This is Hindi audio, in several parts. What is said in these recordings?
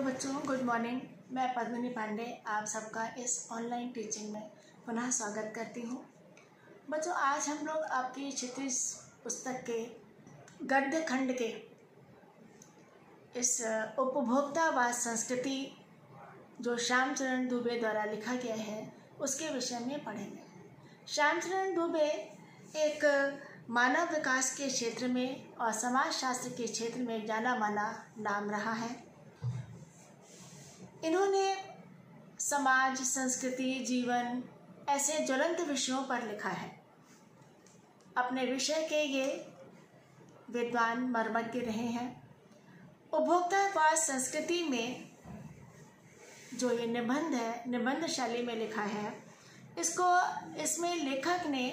बच्चों, गुड मॉर्निंग। मैं पद्मिनी पांडे आप सबका इस ऑनलाइन टीचिंग में पुनः स्वागत करती हूँ। बच्चों, आज हम लोग आपकी क्षितिज पुस्तक के गद्य खंड के इस उपभोक्तावाद संस्कृति जो श्यामचरण दुबे द्वारा लिखा गया है उसके विषय में पढ़ेंगे। श्यामचरण दुबे एक मानव विकास के क्षेत्र में और समाजशास्त्र के क्षेत्र में जाना माना नाम रहा है। इन्होंने समाज, संस्कृति, जीवन ऐसे ज्वलंत विषयों पर लिखा है। अपने विषय के ये विद्वान मर्मज्ञ रहे हैं। उपभोक्तावाद संस्कृति में जो ये निबंध है, निबंध शैली में लिखा है, इसमें लेखक ने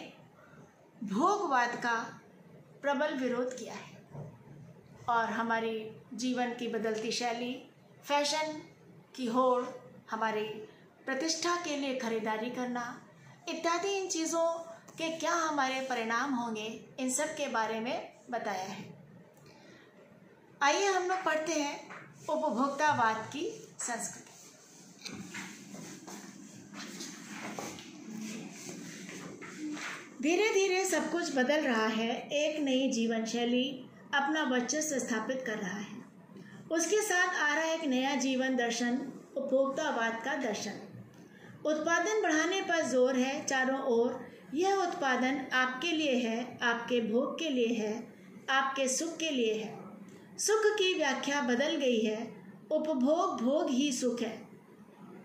भोगवाद का प्रबल विरोध किया है और हमारी जीवन की बदलती शैली, फैशन की होड़, हमारी प्रतिष्ठा के लिए खरीदारी करना इत्यादि इन चीज़ों के क्या हमारे परिणाम होंगे, इन सब के बारे में बताया है। आइए हम लोग पढ़ते हैं उपभोक्तावाद की संस्कृति। धीरे धीरे सब कुछ बदल रहा है। एक नई जीवन शैली अपना वर्चस्व स्थापित कर रहा है। उसके साथ आ रहा है एक नया जीवन दर्शन, उपभोक्तावाद का दर्शन। उत्पादन बढ़ाने पर जोर है चारों ओर। यह उत्पादन आपके लिए है, आपके भोग के लिए है, आपके सुख के लिए है। सुख की व्याख्या बदल गई है। उपभोग भोग ही सुख है।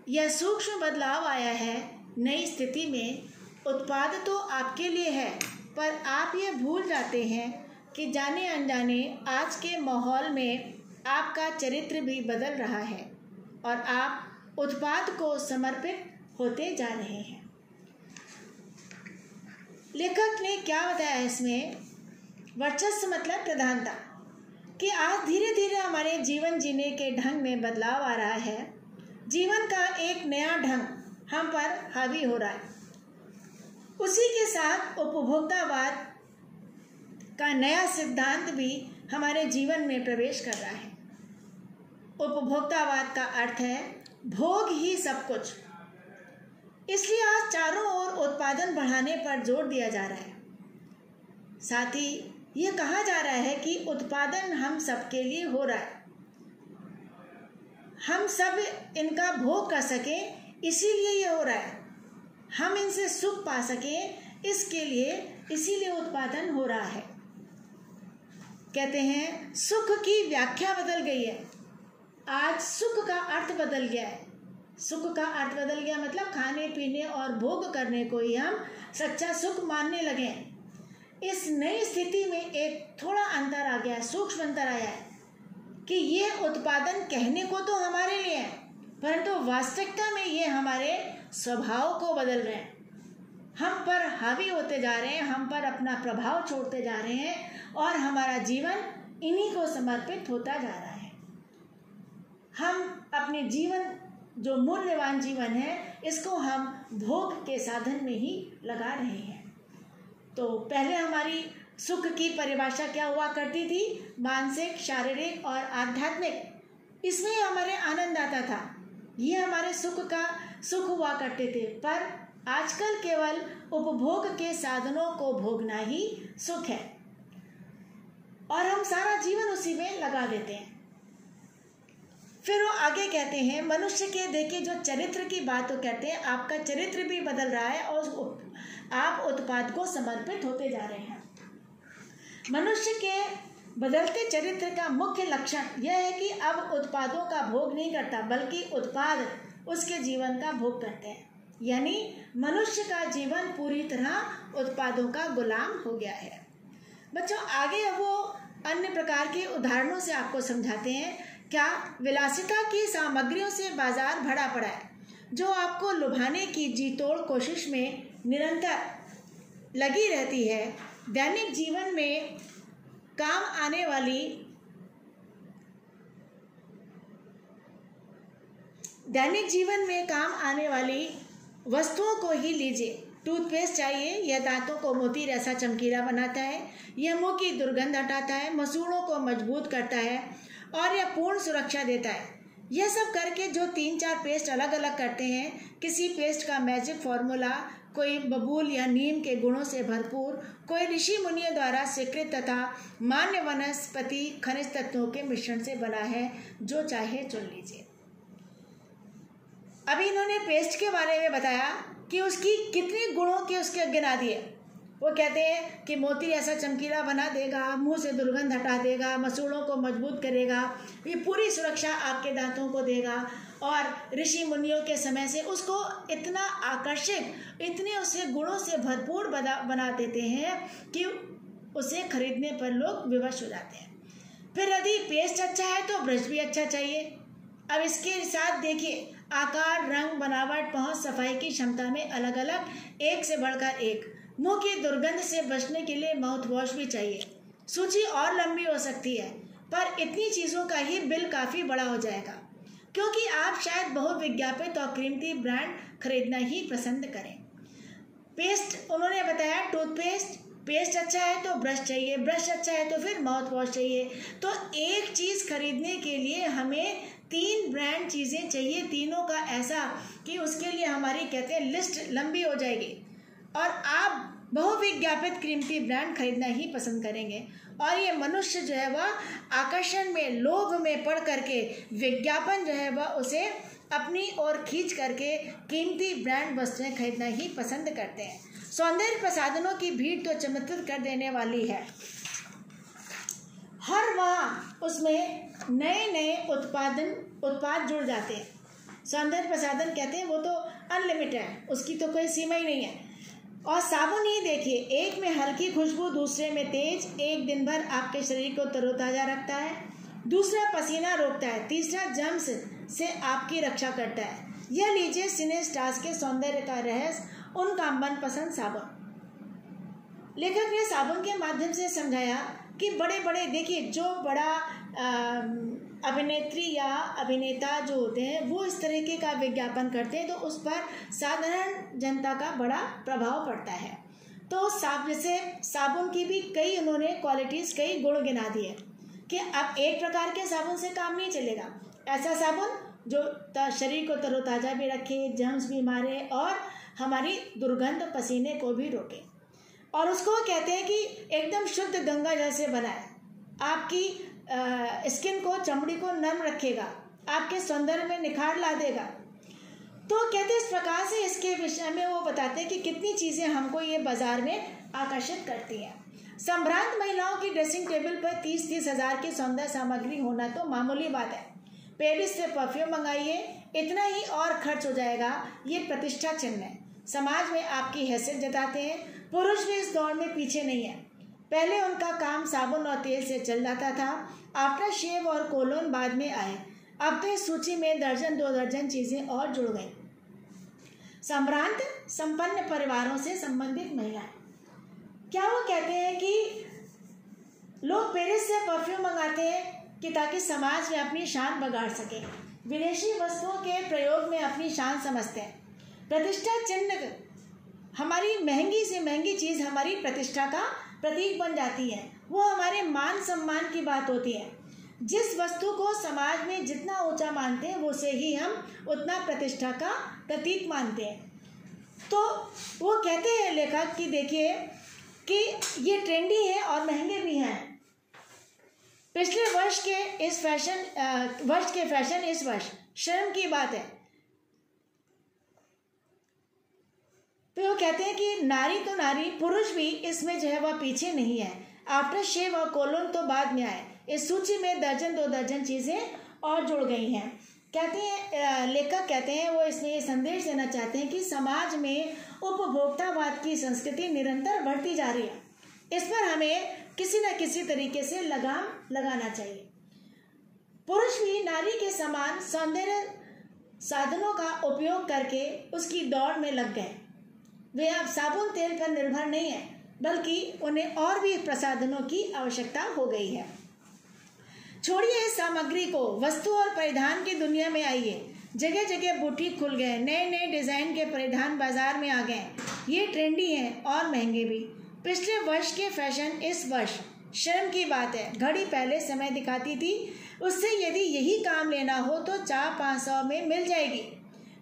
यह सूक्ष्म बदलाव आया है नई स्थिति में। उत्पाद तो आपके लिए है, पर आप ये भूल जाते हैं कि जाने अनजाने आज के माहौल में आपका चरित्र भी बदल रहा है और आप उत्पाद को समर्पित होते जा रहे हैं। लेखक ने क्या बताया इसमें? वर्चस्व मतलब प्रधानता, कि आज धीरे धीरे हमारे जीवन जीने के ढंग में बदलाव आ रहा है। जीवन का एक नया ढंग हम पर हावी हो रहा है। उसी के साथ उपभोक्तावाद का नया सिद्धांत भी हमारे जीवन में प्रवेश कर रहा है। उपभोक्तावाद का अर्थ है भोग ही सब कुछ। इसलिए आज चारों ओर उत्पादन बढ़ाने पर जोर दिया जा रहा है। साथ ही ये कहा जा रहा है कि उत्पादन हम सबके लिए हो रहा है, हम सब इनका भोग कर सकें, इसीलिए ये हो रहा है। हम इनसे सुख पा सकें, इसके लिए इसीलिए उत्पादन हो रहा है। कहते हैं सुख की व्याख्या बदल गई है। आज सुख का अर्थ बदल गया है। सुख का अर्थ बदल गया मतलब खाने पीने और भोग करने को ही हम सच्चा सुख मानने लगे। इस नई स्थिति में एक थोड़ा अंतर आ गया है, सूक्ष्म अंतर आया है कि ये उत्पादन कहने को तो हमारे लिए है, परंतु वास्तविकता में ये हमारे स्वभाव को बदल रहे हैं। हम पर हावी होते जा रहे हैं, हम पर अपना प्रभाव छोड़ते जा रहे हैं और हमारा जीवन इन्हीं को समर्पित होता जा रहा है। हम अपने जीवन जो मूल्यवान जीवन है, इसको हम भोग के साधन में ही लगा रहे हैं। तो पहले हमारी सुख की परिभाषा क्या हुआ करती थी? मानसिक, शारीरिक और आध्यात्मिक। इसमें हमारे आनंद आता था, ये हमारे सुख हुआ करते थे। पर आजकल केवल उपभोग के साधनों को भोगना ही सुख है और हम सारा जीवन उसी में लगा देते हैं। फिर वो आगे कहते हैं मनुष्य के देखिए जो चरित्र की बात वो कहते हैं, आपका चरित्र भी बदल रहा है और आप उत्पाद को समर्पित होते जा रहे हैं। मनुष्य के बदलते चरित्र का मुख्य लक्षण यह है कि अब उत्पादों का भोग नहीं करता, बल्कि उत्पाद उसके जीवन का भोग करते हैं। यानी मनुष्य का जीवन पूरी तरह उत्पादों का गुलाम हो गया है। बच्चों, आगे वो अन्य प्रकार के उदाहरणों से आपको समझाते हैं। क्या विलासिता की सामग्रियों से बाजार भरा पड़ा है, जो आपको लुभाने की जीतोड़ कोशिश में निरंतर लगी रहती है। दैनिक जीवन में काम आने वाली वस्तुओं को ही लीजिए। टूथपेस्ट चाहिए, यह दांतों को मोती जैसा चमकीला बनाता है, यह मुंह की दुर्गंध हटाता है, मसूड़ों को मजबूत करता है और यह पूर्ण सुरक्षा देता है। यह सब करके जो 3-4 पेस्ट अलग अलग करते हैं, किसी पेस्ट का मैजिक फॉर्मूला कोई बबूल या नीम के गुणों से भरपूर, कोई ऋषि मुनियों द्वारा स्वीकृत तथा मान्य वनस्पति खनिज तत्वों के मिश्रण से बना है, जो चाहे चुन लीजिए। अभी इन्होंने पेस्ट के बारे में बताया कि उसकी कितने गुणों के उसके गिना दिए। वो कहते हैं कि मोती ऐसा चमकीला बना देगा, मुंह से दुर्गंध हटा देगा, मसूड़ों को मजबूत करेगा, ये पूरी सुरक्षा आपके दांतों को देगा, और ऋषि मुनियों के समय से उसको इतना आकर्षक, इतने उसे गुणों से भरपूर बना देते हैं कि उसे खरीदने पर लोग विवश हो जाते हैं। फिर यदि पेस्ट अच्छा है तो ब्रश भी अच्छा चाहिए। अब इसके साथ देखिए, आकार, रंग, बनावट, पहुँच, सफाई की क्षमता में अलग अलग, एक से बढ़कर एक। मुंह की दुर्गंध से बचने के लिए माउथ वॉश भी चाहिए। सूची और लंबी हो सकती है, पर इतनी चीज़ों का ही बिल काफ़ी बड़ा हो जाएगा, क्योंकि आप शायद बहुविज्ञापित और कीमती ब्रांड खरीदना ही पसंद करें। पेस्ट उन्होंने बताया, टूथपेस्ट, पेस्ट अच्छा है तो ब्रश चाहिए, ब्रश अच्छा है तो फिर माउथ वॉश चाहिए। तो एक चीज़ खरीदने के लिए हमें 3 ब्रांड चीज़ें चाहिए, तीनों का ऐसा कि उसके लिए हमारी कहते हैं लिस्ट लंबी हो जाएगी, और आप बहुविज्ञापित कीमती ब्रांड खरीदना ही पसंद करेंगे। और ये मनुष्य जो है वह आकर्षण में, लोभ में पड़ करके विज्ञापन जो है वह उसे अपनी ओर खींच करके कीमती ब्रांड वस्तुएं खरीदना ही पसंद करते हैं। सौंदर्य प्रसाधनों की भीड़ तो चमत्कृत कर देने वाली है। हर वहाँ उसमें नए नए उत्पाद जुड़ जाते हैं। सौंदर्य प्रसाधन कहते हैं वो तो अनलिमिटेड है, उसकी तो कोई सीमा ही नहीं है। और साबुन ही देखिए, एक में हल्की खुशबू, दूसरे में तेज, एक दिन भर आपके शरीर को तरोताज़ा रखता है, दूसरा पसीना रोकता है, तीसरा जर्म्स से आपकी रक्षा करता है। यह लीजिए सिने स्टार्स के सौंदर्य का रहस्य, उनका मनपसंद साबुन। लेखक ने साबुन के माध्यम से समझाया कि बड़े बड़े देखिए, जो बड़ा अभिनेत्री या अभिनेता जो होते हैं वो इस तरीके का विज्ञापन करते हैं, तो उस पर साधारण जनता का बड़ा प्रभाव पड़ता है। तो जैसे साबुन की भी कई उन्होंने क्वालिटीज़, कई गुण गिना दिए कि अब एक प्रकार के साबुन से काम नहीं चलेगा। ऐसा साबुन जो शरीर को तरोताज़ा भी रखे, जर्म्स भी मारे और हमारी दुर्गंध, पसीने को भी रोके। और उसको कहते हैं कि एकदम शुद्ध गंगा जल से बनाए, आपकी स्किन को, चमड़ी को नर्म रखेगा, आपके सौंदर्य में निखार ला देगा। तो कहते हैं इस प्रकार से इसके विषय में वो बताते हैं कि कितनी चीज़ें हमको ये बाजार में आकर्षित करती हैं। संभ्रांत महिलाओं की ड्रेसिंग टेबल पर 30-30 हज़ार की सौंदर्य सामग्री होना तो मामूली बात है। पेरिस से परफ्यूम मंगाइए, इतना ही और खर्च हो जाएगा। ये प्रतिष्ठा चिन्ह है, समाज में आपकी हैसियत जताते हैं। पुरुष भी इस दौड़ में पीछे नहीं है। पहले उनका काम साबुन और तेल से चल जाता था, आफ्टर शेव और कोलोन बाद में आए। अब तो इस सूची में 1-2 दर्जन चीज़ें और जुड़ गई। संभ्रांत संपन्न परिवारों से संबंधित महिलाएं, क्या वो कहते हैं कि लोग पेरिस से परफ्यूम मंगाते हैं कि ताकि समाज में अपनी शान बगाड़ सके, विदेशी वस्तुओं के प्रयोग में अपनी शान समझते हैं। प्रतिष्ठा चिन्ह, हमारी महंगी से महंगी चीज़ हमारी प्रतिष्ठा का प्रतीक बन जाती है, वो हमारे मान सम्मान की बात होती है। जिस वस्तु को समाज में जितना ऊंचा मानते हैं, वो से ही हम उतना प्रतिष्ठा का प्रतीक मानते हैं। तो वो कहते हैं लेखक कि देखिए कि ये ट्रेंडी है और महंगे भी हैं। पिछले वर्ष के फैशन इस वर्ष शर्म की बात है। तो वो कहते हैं कि नारी तो नारी, पुरुष भी इसमें जो है वह पीछे नहीं है। आफ्टर शेव और कोलोन तो बाद में आए। इस सूची में 1-2 दर्जन चीज़ें और जुड़ गई हैं। कहते हैं लेखक कहते हैं वो इसमें ये संदेश देना चाहते हैं कि समाज में उपभोक्तावाद की संस्कृति निरंतर बढ़ती जा रही है। इस पर हमें किसी न किसी तरीके से लगाम लगाना चाहिए। पुरुष भी नारी के समान सौंदर्य साधनों का उपयोग करके उसकी दौड़ में लग गए। वे अब साबुन तेल पर निर्भर नहीं है, बल्कि उन्हें और भी प्रसाधनों की आवश्यकता हो गई है। छोड़िए इस सामग्री को, वस्तु और परिधान की दुनिया में आइए। जगह जगह बुटीक खुल गए, नए नए डिज़ाइन के परिधान बाजार में आ गए। ये ट्रेंडी हैं और महंगे भी। पिछले वर्ष के फैशन इस वर्ष शर्म की बात है। घड़ी पहले समय दिखाती थी, उससे यदि यही काम लेना हो तो 400-500 में मिल जाएगी।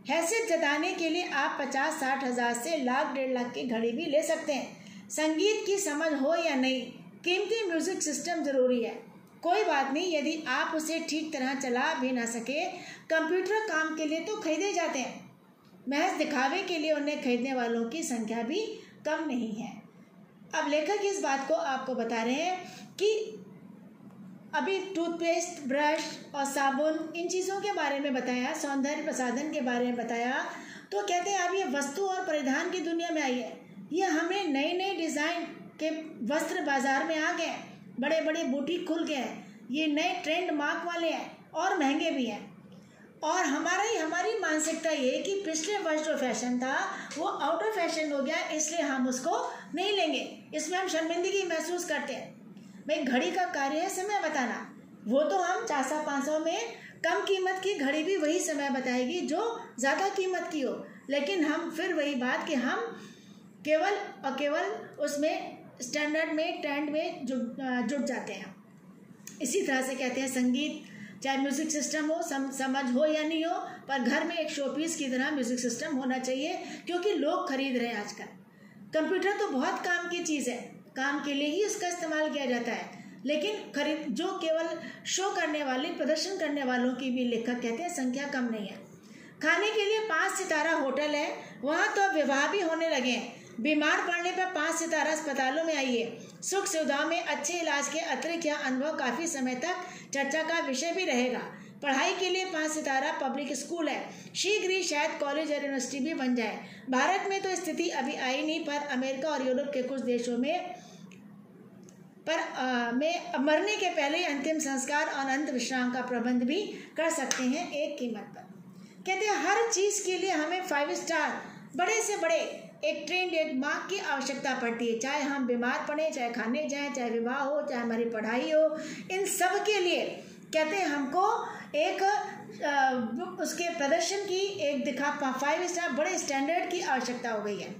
हैसियत जताने के लिए आप 50-60 हज़ार से लाख 1.5 लाख की घड़ी भी ले सकते हैं। संगीत की समझ हो या नहीं, कीमती म्यूजिक सिस्टम ज़रूरी है। कोई बात नहीं यदि आप उसे ठीक तरह चला भी ना सके, कंप्यूटर काम के लिए तो खरीदे जाते हैं। महज दिखावे के लिए उन्हें खरीदने वालों की संख्या भी कम नहीं है। अब लेखक इस बात को आपको बता रहे हैं कि अभी टूथपेस्ट, ब्रश और साबुन, इन चीज़ों के बारे में बताया, सौंदर्य प्रसाधन के बारे में बताया, तो कहते हैं अब ये वस्तु और परिधान की दुनिया में आई है। ये हमें नए नए डिज़ाइन के वस्त्र बाजार में आ गए, बड़े बड़े बुटीक खुल गए हैं, ये नए ट्रेंड मार्क वाले हैं और महंगे भी हैं। और हमारी मानसिकता ये है कि पिछले वर्ष जो फैशन था वो आउट ऑफ फैशन हो गया, इसलिए हम उसको नहीं लेंगे, इसमें हम शर्मिंदगी महसूस करते हैं। भाई घड़ी का कार्य है समय बताना, वो तो हम 400-500 में कम कीमत की घड़ी भी वही समय बताएगी जो ज़्यादा कीमत की हो, लेकिन हम फिर वही बात कि हम केवल और केवल उसमें स्टैंडर्ड में, ट्रेंड में जुट जाते हैं। इसी तरह से कहते हैं संगीत, चाहे म्यूज़िक सिस्टम हो, समझ हो या नहीं हो, पर घर में एक शोपीस की तरह म्यूज़िक सिस्टम होना चाहिए, क्योंकि लोग खरीद रहे हैं आजकल। कंप्यूटर तो बहुत काम की चीज़ है, काम के लिए ही उसका इस्तेमाल किया जाता है, लेकिन जो केवल शो करने वाले, प्रदर्शन करने वालों की भी लेखक कहते हैं संख्या कम नहीं है। खाने के लिए 5 सितारा होटल है, वहाँ तो अब विवाह भी होने लगे हैं। बीमार पड़ने पर 5 सितारा अस्पतालों में आइए। सुख सुविधाओं में अच्छे इलाज के अतिरिक्त यह अनुभव काफ़ी समय तक चर्चा का विषय भी रहेगा। पढ़ाई के लिए 5 सितारा पब्लिक स्कूल है, शीघ्र ही शायद कॉलेज और यूनिवर्सिटी भी बन जाए। भारत में तो स्थिति अभी आई नहीं, पर अमेरिका और यूरोप के कुछ देशों में मरने के पहले अंतिम संस्कार और अंत विश्राम का प्रबंध भी कर सकते हैं एक कीमत पर। कहते हैं हर चीज़ के लिए हमें 5 स्टार, बड़े से बड़े एक ट्रेंड, एक मार्क की आवश्यकता पड़ती है। चाहे हम बीमार पड़े, चाहे खाने जाएं, चाहे विवाह हो, चाहे हमारी पढ़ाई हो, इन सब के लिए कहते हैं हमको एक उसके प्रदर्शन की एक 5 स्टार बड़े स्टैंडर्ड की आवश्यकता हो गई है।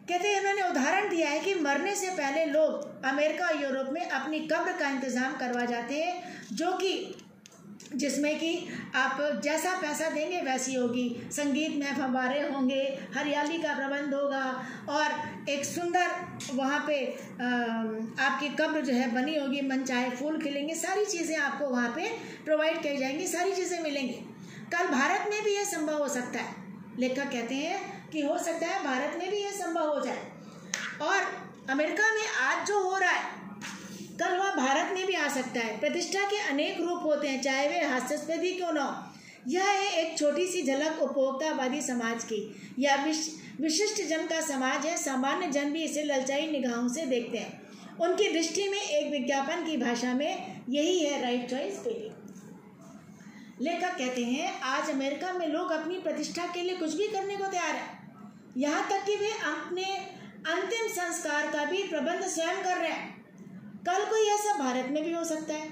कहते हैं इन्होंने उदाहरण दिया है कि मरने से पहले लोग अमेरिका और यूरोप में अपनी कब्र का इंतज़ाम करवा जाते हैं, जो कि जिसमें कि आप जैसा पैसा देंगे वैसी होगी। संगीत में फव्वारे होंगे, हरियाली का प्रबंध होगा और एक सुंदर वहाँ पे आपकी कब्र जो है बनी होगी, मन चाहे फूल खिलेंगे, सारी चीज़ें आपको वहाँ पे प्रोवाइड की जाएंगी, सारी चीज़ें मिलेंगी। कल भारत में भी यह संभव हो सकता है। लेखक कहते हैं कि हो सकता है भारत में भी यह संभव हो जाए, और अमेरिका में आज जो हो रहा है कल वह भारत में भी आ सकता है। प्रतिष्ठा के अनेक रूप होते हैं, चाहे वे हास्यास्पद ही क्यों न हो। यह है एक छोटी सी झलक उपभोक्तावादी समाज की। यह विशिष्ट जन का समाज है। सामान्य जन भी इसे ललचाई निगाहों से देखते हैं। उनकी दृष्टि में एक विज्ञापन की भाषा में यही है राइट चॉइस बेबी। लेखक कहते हैं आज अमेरिका में लोग अपनी प्रतिष्ठा के लिए कुछ भी करने को तैयार है, यहाँ तक कि वे अपने अंतिम संस्कार का भी प्रबंध स्वयं कर रहे हैं। कल को यह सब भारत में भी हो सकता है।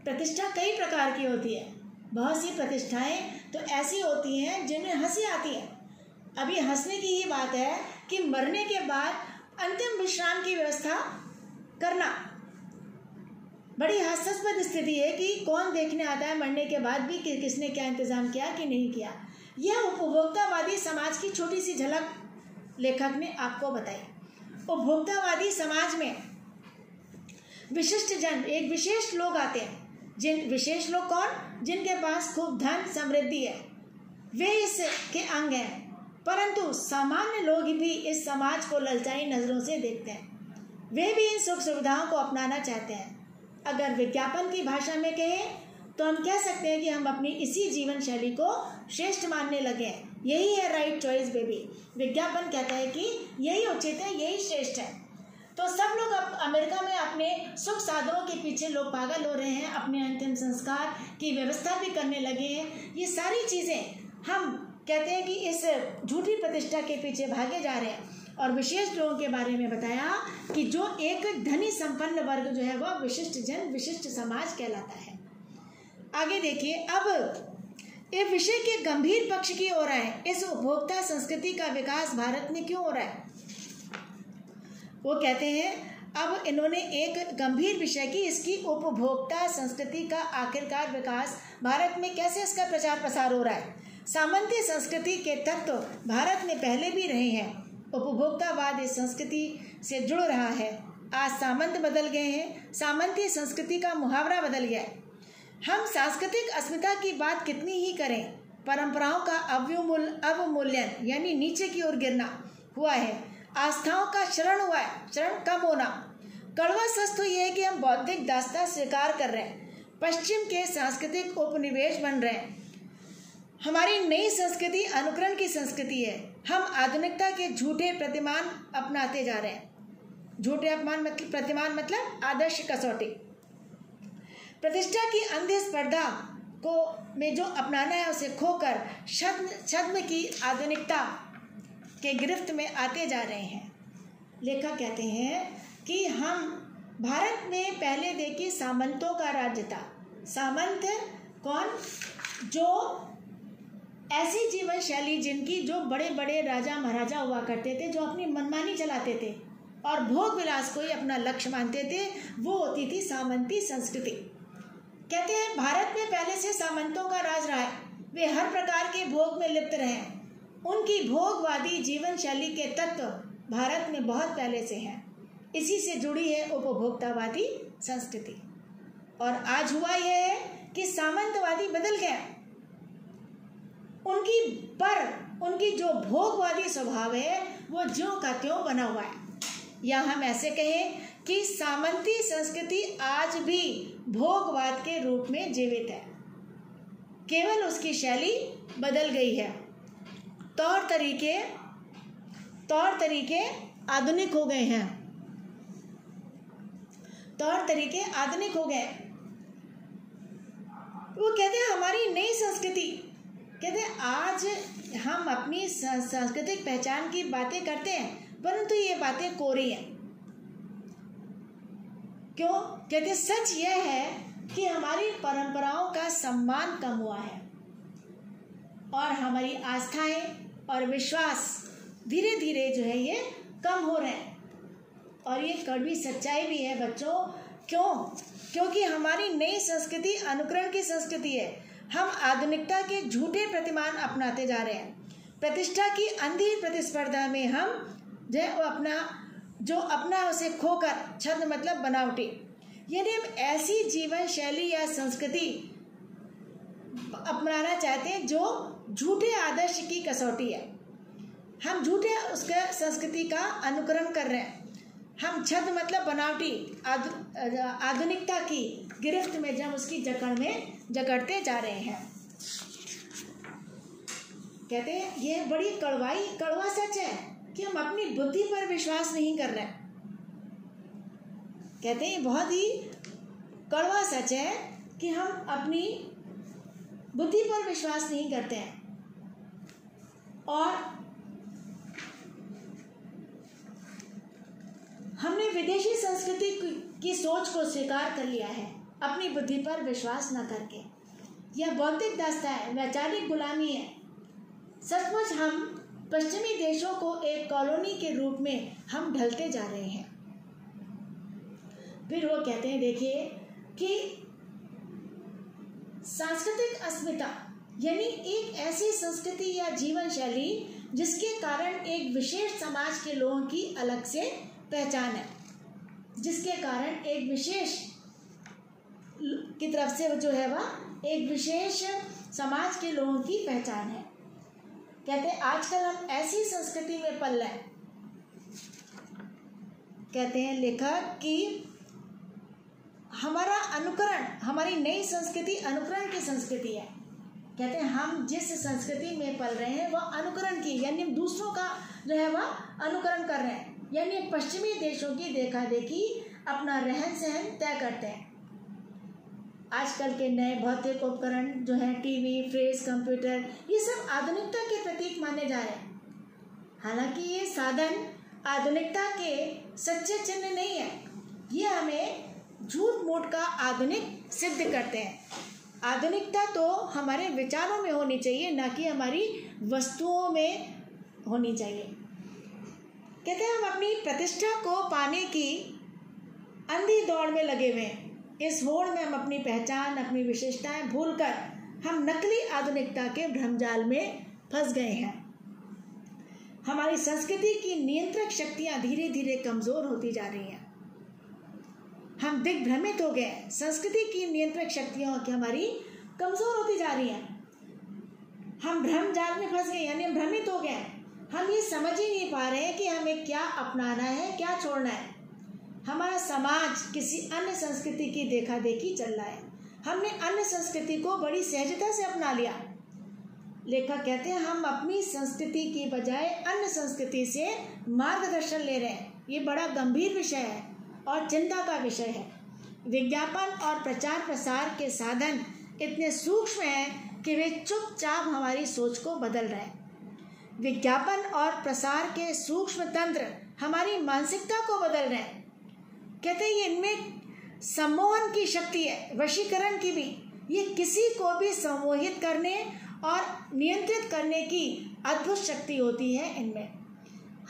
प्रतिष्ठा कई प्रकार की होती है। बहुत सी प्रतिष्ठाएं तो ऐसी होती हैं जिनमें हंसी आती है। अभी हंसने की ही बात है कि मरने के बाद अंतिम विश्राम की व्यवस्था करना बड़ी हास्यास्पद स्थिति है कि कौन देखने आता है मरने के बाद भी कि किसने क्या इंतजाम किया कि नहीं किया। यह उपभोक्तावादी समाज की छोटी सी झलक लेखक ने आपको बताई। उपभोक्तावादी समाज में विशिष्ट जन, एक विशेष लोग आते हैं। जिन विशेष लोग कौन? जिनके पास खूब धन समृद्धि है, वे इसके अंग हैं। परंतु सामान्य लोग भी इस समाज को ललचाई नज़रों से देखते हैं। वे भी इन सुख सुविधाओं को अपनाना चाहते हैं। अगर विज्ञापन की भाषा में कहें तो हम कह सकते हैं कि हम अपनी इसी जीवन शैली को श्रेष्ठ मानने लगे हैं। यही है राइट चॉइस बेबी। विज्ञापन कहता है कि यही उचित है, यही श्रेष्ठ है। तो सब लोग अब अमेरिका में अपने सुख साधनों के पीछे लोग पागल हो रहे हैं, अपने अंतिम संस्कार की व्यवस्था भी करने लगे हैं। ये सारी चीज़ें हम कहते हैं कि इस झूठी प्रतिष्ठा के पीछे भागे जा रहे हैं। और विशेष लोगों के बारे में बताया कि जो एक धनी संपन्न वर्ग जो है वह विशिष्ट जन, विशिष्ट समाज कहलाता है। आगे देखिए, अब ये विषय के गंभीर पक्ष की ओर है। इस उपभोक्ता संस्कृति का विकास भारत में क्यों हो रहा है? वो कहते हैं अब इन्होंने एक गंभीर विषय की, इसकी उपभोक्ता संस्कृति का आखिरकार विकास भारत में कैसे, इसका प्रचार प्रसार हो रहा है। सामंती संस्कृति के तत्व भारत में पहले भी रहे हैं। उपभोक्तावाद इस संस्कृति से जुड़ रहा है। आज सामंत बदल गए हैं, सामंती संस्कृति का मुहावरा बदल गया है। हम सांस्कृतिक अस्मिता की बात कितनी ही करें, परंपराओं का अवमूल्यन यानी नीचे की ओर गिरना हुआ है। आस्थाओं का क्षरण हुआ है, क्षरण कम होना। कड़वा सच तो यह है कि हम बौद्धिक दास्तां स्वीकार कर रहे हैं, पश्चिम के सांस्कृतिक उपनिवेश बन रहे हैं। हमारी नई संस्कृति अनुकरण की संस्कृति है। हम आधुनिकता के झूठे प्रतिमान अपनाते जा रहे हैं। झूठे अपमान मतलब प्रतिमान मतलब आदर्श कसौटी। प्रतिष्ठा की अंधी स्पर्धा को में जो अपनाना है उसे खोकर छद्म की आधुनिकता के गिरफ्त में आते जा रहे हैं। लेखक कहते हैं कि हम भारत में पहले देखिए सामंतों का राज्य था। सामंत कौन? जो ऐसी जीवन शैली जिनकी, जो बड़े बड़े राजा महाराजा हुआ करते थे, जो अपनी मनमानी चलाते थे और भोग विलास को ही अपना लक्ष्य मानते थे, वो होती थी सामंती संस्कृति। कहते हैं भारत में पहले से सामंतों का राज रहा है। वे हर प्रकार के भोग में लिप्त रहे हैं। उनकी भोगवादी जीवन शैली के तत्व भारत में बहुत पहले से हैं। इसी से जुड़ी है उपभोक्तावादी संस्कृति। और आज हुआ यह है कि सामंतवादी बदल गए। उनकी जो भोगवादी स्वभाव है वो ज्यों का त्यों बना हुआ है। या हम ऐसे कहें कि सामंती संस्कृति आज भी भोगवाद के रूप में जीवित है, केवल उसकी शैली बदल गई है। तौर तरीके आधुनिक हो गए हैं। तौर तरीके आधुनिक हो गए। वो कहते हैं हमारी नई संस्कृति, कहते हैं आज हम अपनी सांस्कृतिक पहचान की बातें करते हैं, परंतु ये बातें कोरी हैं। क्यों? कहते सच यह है कि हमारी परंपराओं का सम्मान कम हुआ है और हमारी आस्थाएं और विश्वास धीरे धीरे जो है ये कम हो रहे हैं। और ये कड़वी सच्चाई भी है बच्चों। क्यों? क्योंकि हमारी नई संस्कृति अनुकरण की संस्कृति है। हम आधुनिकता के झूठे प्रतिमान अपनाते जा रहे हैं। प्रतिष्ठा की अंधी प्रतिस्पर्धा में हम जो अपना उसे खोकर, छद्म मतलब बनावटी, यानी हम ऐसी जीवन शैली या संस्कृति अपनाना चाहते हैं जो झूठे आदर्श की कसौटी है। हम झूठे उसके संस्कृति का अनुकरण कर रहे हैं। हम छद्म मतलब बनावटी आधुनिकता की गिरफ्त में जब उसकी जकड़ में जकड़ते जा रहे हैं। कहते हैं यह बड़ी कड़वा सच है कि हम अपनी बुद्धि पर विश्वास नहीं कर रहे। कहते हैं बहुत ही कड़वा सच है कि हम अपनी बुद्धि पर विश्वास नहीं करते हैं और हमने विदेशी संस्कृति की सोच को स्वीकार कर लिया है अपनी बुद्धि पर विश्वास न करके। यह बौद्धिक दास्तां है, वैचारिक गुलामी है। सचमुच हम पश्चिमी देशों को एक कॉलोनी के रूप में हम ढलते जा रहे हैं। फिर वो कहते हैं देखिए कि सांस्कृतिक अस्मिता यानी एक ऐसी संस्कृति या जीवन शैली जिसके कारण एक विशेष समाज के लोगों की अलग से पहचान है, जिसके कारण एक विशेष की तरफ से जो है वह एक विशेष समाज के लोगों की पहचान है। कहते हैं आजकल हम ऐसी संस्कृति में पल रहे हैं। कहते हैं लेखक कि हमारा अनुकरण, हमारी नई संस्कृति अनुकरण की संस्कृति है। कहते हैं हम जिस संस्कृति में पल रहे हैं वह अनुकरण की, यानी दूसरों का जो है वह अनुकरण कर रहे हैं, यानी पश्चिमी देशों की देखा देखी अपना रहन सहन तय करते हैं। आजकल के नए भौतिक उपकरण जो है टीवी, फ्रिज, कंप्यूटर, ये सब आधुनिकता के प्रतीक माने जा रहे हैं। हालांकि ये साधन आधुनिकता के सच्चे चिन्ह नहीं है, ये हमें झूठ मूठ का आधुनिक सिद्ध करते हैं। आधुनिकता तो हमारे विचारों में होनी चाहिए, ना कि हमारी वस्तुओं में होनी चाहिए। कहते हैं हम अपनी प्रतिष्ठा को पाने की अंधी दौड़ में लगे हुए हैं। इस होड़ में हम अपनी पहचान, अपनी विशेषताएं भूलकर हम नकली आधुनिकता के भ्रमजाल में फंस गए हैं। हमारी संस्कृति की नियंत्रक शक्तियां धीरे धीरे कमजोर होती जा रही हैं। हम दिग्भ्रमित हो गए। संस्कृति की नियंत्रक शक्तियां की हमारी कमजोर होती जा रही हैं। हम भ्रमजाल में फंस गए, यानी हम भ्रमित हो गए। हम ये समझ ही नहीं पा रहे हैं कि हमें क्या अपनाना है, क्या छोड़ना है। हमारा समाज किसी अन्य संस्कृति की देखा देखी चल रहा है। हमने अन्य संस्कृति को बड़ी सहजता से अपना लिया। लेखक कहते हैं हम अपनी संस्कृति की बजाय अन्य संस्कृति से मार्गदर्शन ले रहे हैं। ये बड़ा गंभीर विषय है और चिंता का विषय है। विज्ञापन और प्रचार प्रसार के साधन इतने सूक्ष्म हैं कि वे चुपचाप हमारी सोच को बदल रहे हैं। विज्ञापन और प्रसार के सूक्ष्म तंत्र हमारी मानसिकता को बदल रहे हैं। कहते हैं ये इनमें सम्मोहन की शक्ति है, वशीकरण की भी। ये किसी को भी सम्मोहित करने और नियंत्रित करने की अद्भुत शक्ति होती है इनमें।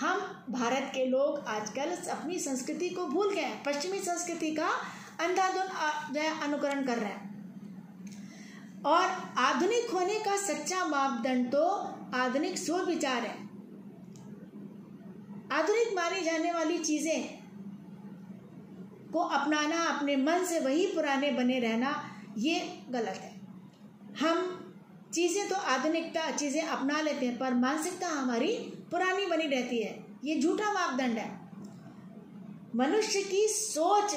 हम भारत के लोग आजकल अपनी संस्कृति को भूल गए हैं, पश्चिमी संस्कृति का अंधाधुंध अनुकरण कर रहे हैं। और आधुनिक होने का सच्चा मापदंड तो आधुनिक सोच विचार है। आधुनिक मानी जाने वाली चीजें को अपनाना, अपने मन से वही पुराने बने रहना, ये गलत है। हम चीज़ें तो आधुनिकता चीज़ें अपना लेते हैं, पर मानसिकता हमारी पुरानी बनी रहती है। ये झूठा मापदंड है। मनुष्य की सोच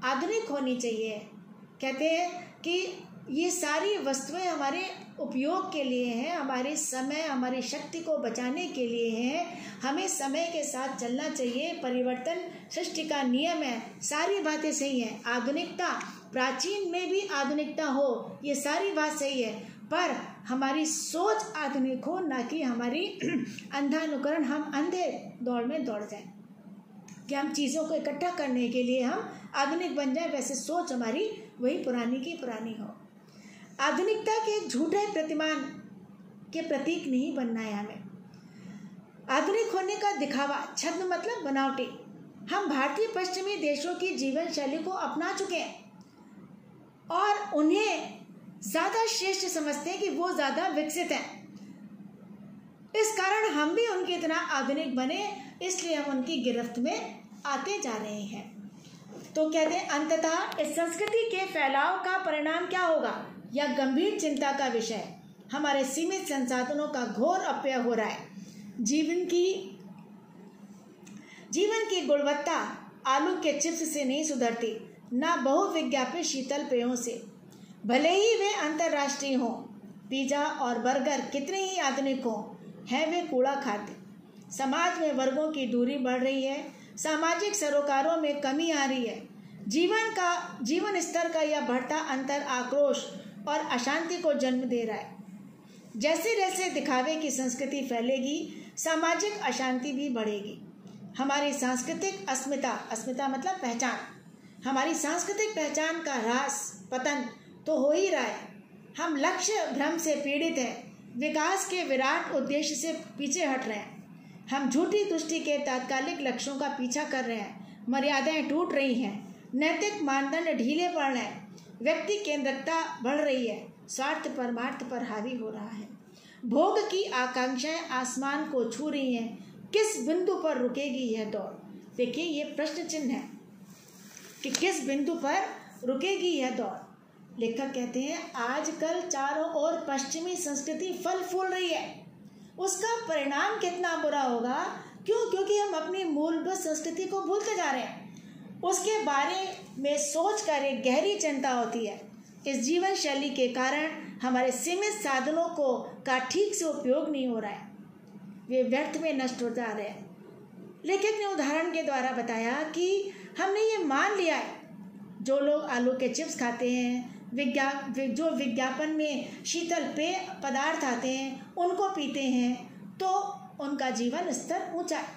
आधुनिक होनी चाहिए। कहते हैं कि ये सारी वस्तुएं हमारे उपयोग के लिए हैं, हमारे समय, हमारी शक्ति को बचाने के लिए हैं। हमें समय के साथ चलना चाहिए। परिवर्तन सृष्टि का नियम है। सारी बातें सही हैं। आधुनिकता, प्राचीन में भी आधुनिकता हो, ये सारी बात सही है, पर हमारी सोच आधुनिक हो, ना कि हमारी अंधानुकरण। हम अंधे दौड़ में दौड़ जाएं कि हम चीज़ों को इकट्ठा करने के लिए हम आधुनिक बन जाएं, वैसे सोच हमारी वही पुरानी की पुरानी हो। आधुनिकता के एक झूठे प्रतिमान के प्रतीक नहीं बनना है हमें। आधुनिक होने का दिखावा, छद्म मतलब बनावटी। हम भारतीय पश्चिमी देशों की जीवन शैली को अपना चुके हैं और उन्हें ज़्यादा श्रेष्ठ समझते हैं कि वो ज़्यादा विकसित हैं। इस कारण हम भी उनकी इतना आधुनिक बने, इसलिए हम उनकी गिरफ्त में आते जा रहे हैं। तो कहते हैं अंततः इस संस्कृति के फैलाव का परिणाम क्या होगा, यह गंभीर चिंता का विषय है। हमारे सीमित संसाधनों का घोर अपव्यय हो रहा है। जीवन की गुणवत्ता आलू के चिप्स से नहीं सुधरती, ना बहुविज्ञापित शीतल पेयों से, भले ही वे अंतर्राष्ट्रीय हों। पिज़्ज़ा और बर्गर कितने ही आधुनिक हों, हैं वे कूड़ा खाते। समाज में वर्गों की दूरी बढ़ रही है, सामाजिक सरोकारों में कमी आ रही है। जीवन स्तर का यह बढ़ता अंतर आक्रोश और अशांति को जन्म दे रहा है। जैसे जैसे दिखावे की संस्कृति फैलेगी, सामाजिक अशांति भी बढ़ेगी। हमारी सांस्कृतिक अस्मिता मतलब पहचान, हमारी सांस्कृतिक पहचान का ह्रास, पतन तो हो ही रहा है। हम लक्ष्य भ्रम से पीड़ित हैं, विकास के विराट उद्देश्य से पीछे हट रहे हैं। हम झूठी तुष्टि के तात्कालिक लक्ष्यों का पीछा कर रहे हैं। मर्यादाएं टूट रही हैं, नैतिक मानदंड ढीले पड़ रहे हैं, व्यक्ति केंद्रिकता बढ़ रही है, स्वार्थ परमार्थ पर हावी हो रहा है। भोग की आकांक्षाएं आसमान को छू रही हैं। किस बिंदु पर रुकेगी यह दौड़? देखिए, ये प्रश्न चिन्ह है कि किस बिंदु पर रुकेगी यह दौड़। लेखक कहते हैं आजकल चारों ओर पश्चिमी संस्कृति फल फूल रही है। उसका परिणाम कितना बुरा होगा? क्यों? क्योंकि हम अपनी मूलभूत संस्कृति को भूलते जा रहे हैं। उसके बारे में सोचकर एक गहरी चिंता होती है। इस जीवन शैली के कारण हमारे सीमित साधनों का ठीक से उपयोग नहीं हो रहा है, वे व्यर्थ में नष्ट हो जा रहे हैं। लेखक ने उदाहरण के द्वारा बताया कि हमने ये मान लिया है, जो लोग आलू के चिप्स खाते हैं, जो विज्ञापन में शीतल पेय पदार्थ आते हैं उनको पीते हैं, तो उनका जीवन स्तर ऊंचा है।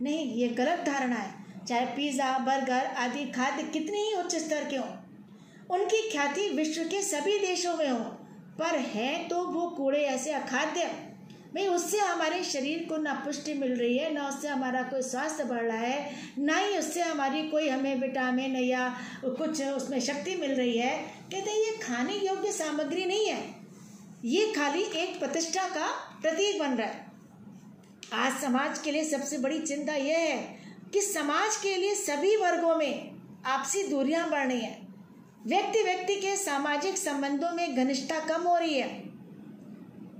नहीं, ये गलत धारणा है। चाहे पिज़्ज़ा, बर्गर आदि खाद्य कितने ही उच्च स्तर के हों, उनकी ख्याति विश्व के सभी देशों में हो, पर है तो वो कूड़े ऐसे अखाद्य भाई उससे हमारे शरीर को ना पुष्टि मिल रही है, ना उससे हमारा कोई स्वास्थ्य बढ़ रहा है, ना ही उससे हमारी कोई हमें विटामिन या कुछ उसमें शक्ति मिल रही है। कहते हैं ये खाने योग्य सामग्री नहीं है, ये खाली एक प्रतिष्ठा का प्रतीक बन रहा है। आज समाज के लिए सबसे बड़ी चिंता यह है कि समाज के लिए सभी वर्गों में आपसी दूरियां बढ़ रही हैं, व्यक्ति व्यक्ति के सामाजिक संबंधों में घनिष्ठता कम हो रही है,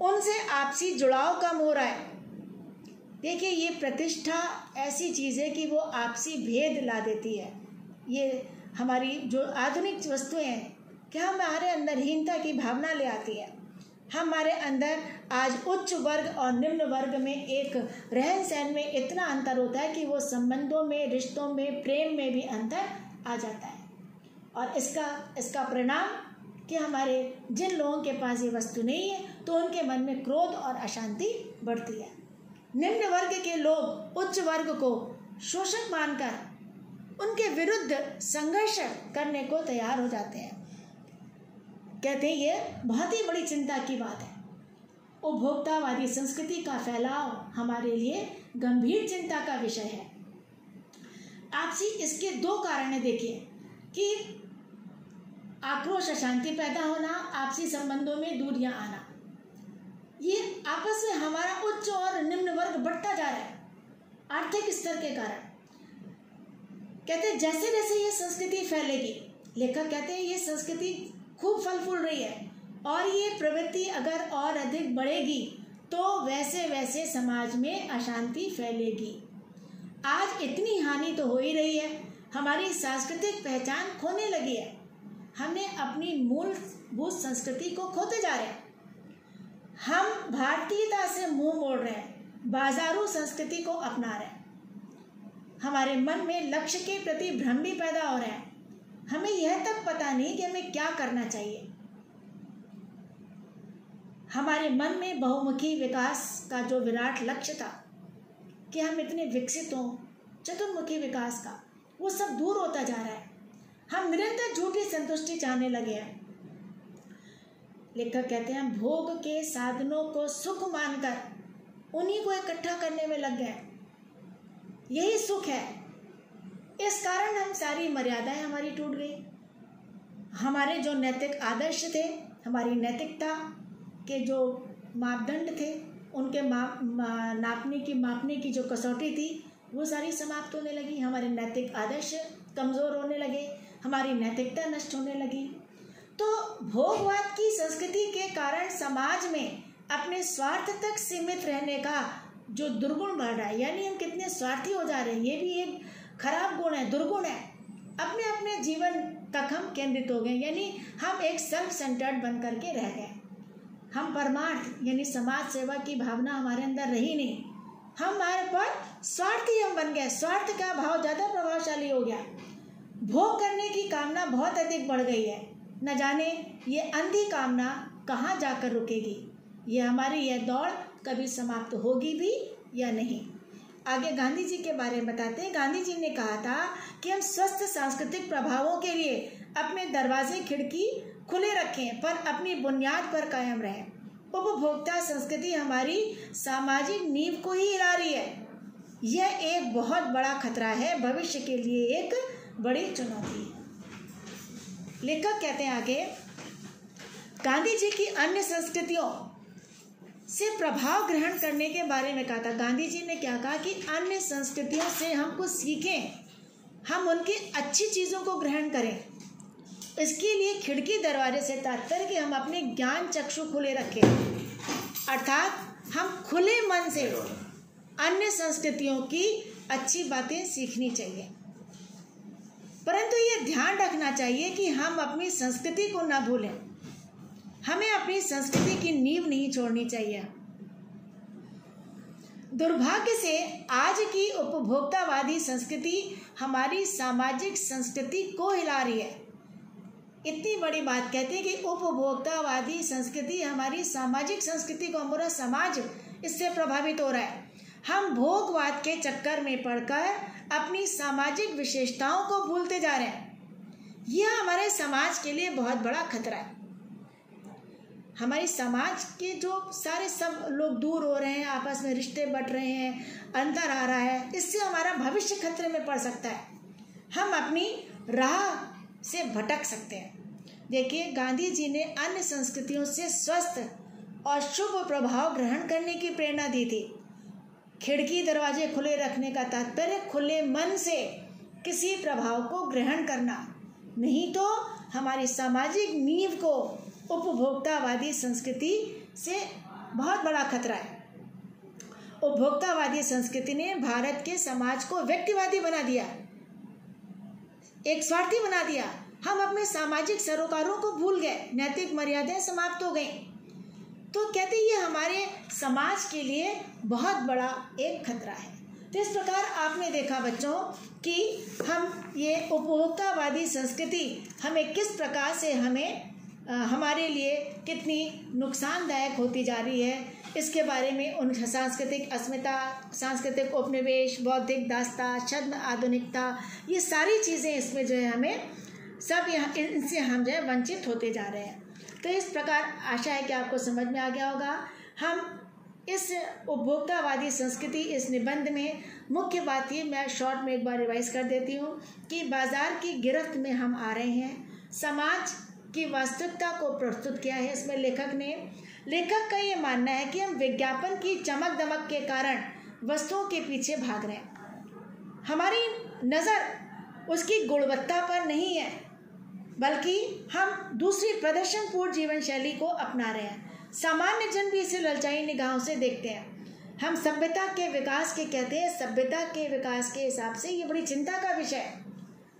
उनसे आपसी जुड़ाव कम हो रहा है। देखिए ये प्रतिष्ठा ऐसी चीज़ है कि वो आपसी भेद ला देती है। ये हमारी जो आधुनिक वस्तुएं हैं क्या हमारे अंदर हीनता की भावना ले आती है। हमारे अंदर आज उच्च वर्ग और निम्न वर्ग में एक रहन सहन में इतना अंतर होता है कि वो संबंधों में, रिश्तों में, प्रेम में भी अंतर आ जाता है। और इसका परिणाम कि हमारे जिन लोगों के पास ये वस्तु नहीं है तो उनके मन में क्रोध और अशांति बढ़ती है। निम्न वर्ग के लोग उच्च वर्ग को शोषक मानकर उनके विरुद्ध संघर्ष करने को तैयार हो जाते हैं। कहते हैं ये बहुत ही बड़ी चिंता की बात है। उपभोक्तावादी संस्कृति का फैलाव हमारे लिए गंभीर चिंता का विषय है। आपसी इसके दो कारण देखिए कि आक्रोश, अशांति पैदा होना, आपसी संबंधों में दूरियां आना, ये आपस में हमारा उच्च और निम्न वर्ग बढ़ता जा रहा है आर्थिक स्तर के कारण। कहते हैं जैसे जैसे ये संस्कृति फैलेगी, लेखक कहते हैं ये संस्कृति खूब फल फूल रही है और ये प्रवृत्ति अगर और अधिक बढ़ेगी तो वैसे वैसे समाज में अशांति फैलेगी। आज इतनी हानि तो हो ही रही है, हमारी सांस्कृतिक पहचान खोने लगी है, हमने अपनी मूलभूत संस्कृति को खोते जा रहे हैं। हम भारतीयता से मुंह मोड़ रहे हैं, बाजारू संस्कृति को अपना रहे हैं। हमारे मन में लक्ष्य के प्रति भ्रम भी पैदा हो रहा है, हमें यह तक पता नहीं कि हमें क्या करना चाहिए। हमारे मन में बहुमुखी विकास का जो विराट लक्ष्य था कि हम इतने विकसित हों, चतुर्मुखी विकास का, वो सब दूर होता जा रहा है। हम निरंतर झूठी संतुष्टि चाहने लगे हैं। लेखक कहते हैं हम भोग के साधनों को सुख मानकर उन्हीं को इकट्ठा करने में लग गए, यही सुख है। इस कारण हम सारी मर्यादाएं हमारी टूट गई। हमारे जो नैतिक आदर्श थे, हमारी नैतिकता के जो मापदंड थे, उनके मापने की जो कसौटी थी वो सारी समाप्त होने लगी। हमारे नैतिक आदर्श कमज़ोर होने लगे, हमारी नैतिकता नष्ट होने लगी। तो भोगवाद की संस्कृति के कारण समाज में अपने स्वार्थ तक सीमित रहने का जो दुर्गुण बढ़ रहा है, यानी हम कितने स्वार्थी हो जा रहे हैं, ये भी एक खराब गुण है, दुर्गुण है। अपने अपने जीवन तक हम केंद्रित हो गए, यानी हम एक सेल्फ सेंटर्ड बन करके रह गए। हम परमार्थ यानी समाज सेवा की भावना हमारे अंदर रही नहीं, हमारे पर स्वार्थी हम बन गए। स्वार्थ का भाव ज़्यादा प्रभावशाली हो गया, भोग करने की कामना बहुत अधिक बढ़ गई है। न जाने ये अंधी कामना कहाँ जाकर रुकेगी, ये हमारी यह दौड़ कभी समाप्त होगी भी या नहीं। आगे गांधी जी के बारे में बताते हैं। गांधी जी ने कहा था कि हम स्वस्थ सांस्कृतिक प्रभावों के लिए अपने दरवाजे खिड़की खुले रखें पर अपनी बुनियाद पर कायम रहें। उपभोक्ता संस्कृति हमारी सामाजिक नींव को ही हिला रही है। यह एक बहुत बड़ा खतरा है, भविष्य के लिए एक बड़ी चुनौती है। लेखक कहते हैं आगे, गांधी जी की अन्य संस्कृतियों से प्रभाव ग्रहण करने के बारे में कहा था। गांधी जी ने क्या कहा कि अन्य संस्कृतियों से हम कुछ सीखें, हम उनकी अच्छी चीज़ों को ग्रहण करें। इसके लिए खिड़की दरवाजे से तात्पर्य कि हम अपने ज्ञान चक्षु खुले रखें, अर्थात हम खुले मन से अन्य संस्कृतियों की अच्छी बातें सीखनी चाहिए। परंतु ये ध्यान रखना चाहिए कि हम अपनी संस्कृति को न भूलें, हमें अपनी संस्कृति की नींव नहीं छोड़नी चाहिए। दुर्भाग्य से आज की उपभोक्तावादी संस्कृति हमारी सामाजिक संस्कृति को हिला रही है। इतनी बड़ी बात कहते हैं कि उपभोक्तावादी संस्कृति हमारी सामाजिक संस्कृति को, हमारा समाज इससे प्रभावित हो रहा है। हम भोगवाद के चक्कर में पड़कर अपनी सामाजिक विशेषताओं को भूलते जा रहे हैं। यह हमारे समाज के लिए बहुत बड़ा खतरा है। हमारी समाज के जो सारे सब लोग दूर हो रहे हैं, आपस में रिश्ते बट रहे हैं, अंतर आ रहा है, इससे हमारा भविष्य खतरे में पड़ सकता है। हम अपनी राह से भटक सकते हैं। देखिए, गांधी जी ने अन्य संस्कृतियों से स्वस्थ और शुभ प्रभाव ग्रहण करने की प्रेरणा दी थी। खिड़की दरवाजे खुले रखने का तात्पर्य खुले मन से किसी प्रभाव को ग्रहण करना, नहीं तो हमारी सामाजिक नींव को उपभोक्तावादी संस्कृति से बहुत बड़ा खतरा है। उपभोक्तावादी संस्कृति ने भारत के समाज को व्यक्तिवादी बना दिया, एक स्वार्थी बना दिया। हम अपने सामाजिक सरोकारों को भूल गए, नैतिक मर्यादाएं समाप्त हो गई। तो कहते ये हमारे समाज के लिए बहुत बड़ा एक खतरा है। तो इस प्रकार आपने देखा बच्चों कि हम ये उपभोक्तावादी संस्कृति हमें किस प्रकार से हमारे लिए कितनी नुकसानदायक होती जा रही है, इसके बारे में उन सांस्कृतिक अस्मिता, सांस्कृतिक उपनिवेश, बौद्धिक दास्ता, छद्म आधुनिकता, ये सारी चीज़ें इसमें जो है हमें सब इनसे हम जो है वंचित होते जा रहे हैं। तो इस प्रकार आशा है कि आपको समझ में आ गया होगा। हम इस उपभोक्तावादी संस्कृति इस निबंध में मुख्य बात ये मैं शॉर्ट में एक बार रिवाइज कर देती हूँ कि बाजार की गिरफ्त में हम आ रहे हैं। समाज की वास्तविकता को प्रस्तुत किया है इसमें लेखक का ये मानना है कि हम विज्ञापन की चमक दमक के कारण वस्तुओं के पीछे भाग रहे हैं। हमारी नज़र उसकी गुणवत्ता पर नहीं है, बल्कि हम दूसरी प्रदर्शनपूर्ण जीवन शैली को अपना रहे हैं। सामान्य जन भी इसे ललचाई निगाहों से देखते हैं। हम सभ्यता के विकास के कहते हैं, सभ्यता के विकास के हिसाब से ये बड़ी चिंता का विषय है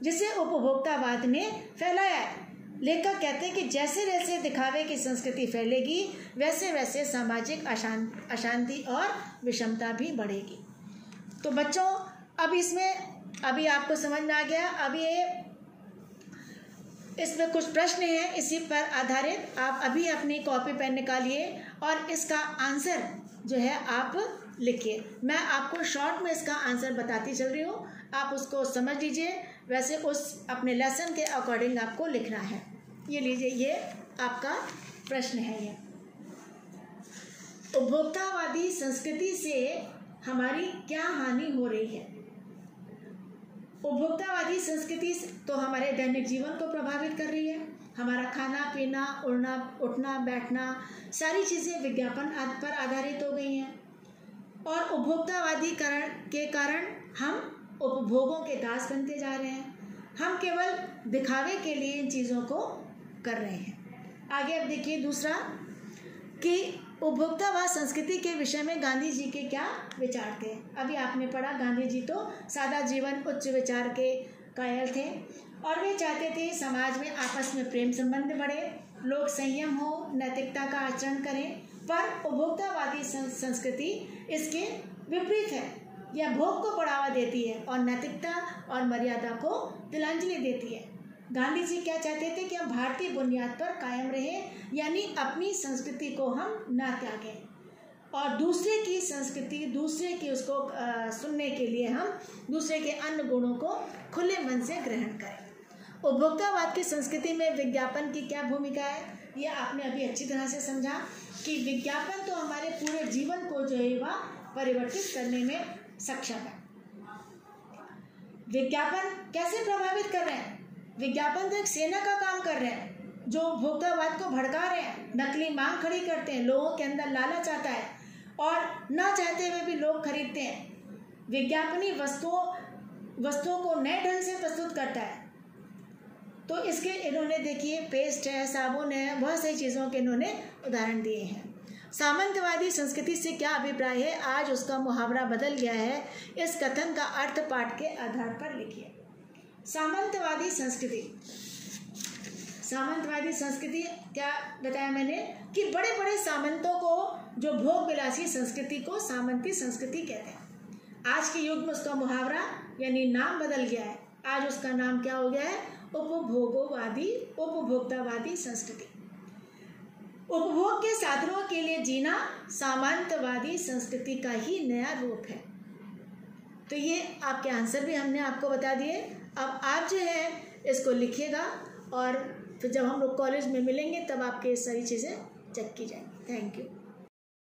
जिसे उपभोक्तावाद ने फैलाया है। लेखक कहते हैं कि जैसे जैसे दिखावे की संस्कृति फैलेगी वैसे वैसे सामाजिक अशांति और विषमता भी बढ़ेगी। तो बच्चों अब इसमें अभी आपको समझ में आ गया। अब ये इसमें कुछ प्रश्न हैं, इसी पर आधारित आप अभी अपनी कॉपी पेन निकालिए और इसका आंसर जो है आप लिखिए। मैं आपको शॉर्ट में इसका आंसर बताती चल रही हूँ, आप उसको समझ लीजिए। वैसे उस अपने लेसन के अकॉर्डिंग आपको लिखना है। ये लीजिए, ये आपका प्रश्न है। ये उपभोक्तावादी संस्कृति से हमारी क्या हानि हो रही है। उपभोक्तावादी संस्कृति तो हमारे दैनिक जीवन को प्रभावित कर रही है। हमारा खाना पीना, उठना बैठना सारी चीज़ें विज्ञापन पर आधारित हो गई हैं और उपभोक्तावादीकरण के कारण हम उपभोगों के दास बनते जा रहे हैं। हम केवल दिखावे के लिए इन चीज़ों को कर रहे हैं। आगे अब देखिए दूसरा कि उपभोक्तावाद संस्कृति के विषय में गांधी जी के क्या विचार थे। अभी आपने पढ़ा गांधी जी तो सादा जीवन उच्च विचार के कायल थे और वे चाहते थे समाज में आपस में प्रेम संबंध बढ़े, लोग संयम हो, नैतिकता का आचरण करें। पर उपभोक्तावादी संस्कृति इसके विपरीत है, यह भोग को बढ़ावा देती है और नैतिकता और मर्यादा को तिलांजलि देती है। गांधी जी क्या चाहते थे कि हम भारतीय बुनियाद पर कायम रहें, यानी अपनी संस्कृति को हम ना त्यागें और दूसरे की संस्कृति, दूसरे की उसको सुनने के लिए हम दूसरे के अन्य गुणों को खुले मन से ग्रहण करें। उपभोक्तावाद की संस्कृति में विज्ञापन की क्या भूमिका है, ये आपने अभी अच्छी तरह से समझा कि विज्ञापन तो हमारे पूरे जीवन को जो है वह परिवर्तित करने में सक्षम है। विज्ञापन कैसे प्रभावित कर रहे हैं? विज्ञापन तो एक सेना का काम कर रहे हैं जो उपभोक्तावाद को भड़का रहे हैं, नकली मांग खड़ी करते हैं, लोगों के अंदर लालच आता है और ना चाहते हुए भी लोग खरीदते हैं। विज्ञापनी वस्तुओं को नए ढंग से प्रस्तुत करता है। तो इसके इन्होंने देखिए पेस्ट है, साबुन है, बहुत सारी चीज़ों के इन्होंने उदाहरण दिए हैं। सामंतवादी संस्कृति से क्या अभिप्राय है? आज उसका मुहावरा बदल गया है। इस कथन का अर्थ पाठ के आधार पर लिखिए। सामंतवादी संस्कृति क्या बताया मैंने कि बड़े बड़े सामंतों को, जो भोग विलासी संस्कृति को सामंती संस्कृति कहते हैं। आज के युग में उसका मुहावरा यानी नाम बदल गया है। आज उसका नाम क्या हो गया है? उपभोक्तावादी संस्कृति। उपभोग के साधनों के लिए जीना सामंतवादी संस्कृति का ही नया रूप है। तो ये आपके आंसर भी हमने आपको बता दिए। अब आप जो है इसको लिखिएगा और फिर जब हम लोग कॉलेज में मिलेंगे तब आपके सारी चीज़ें चेक की जाएंगी। Thank you.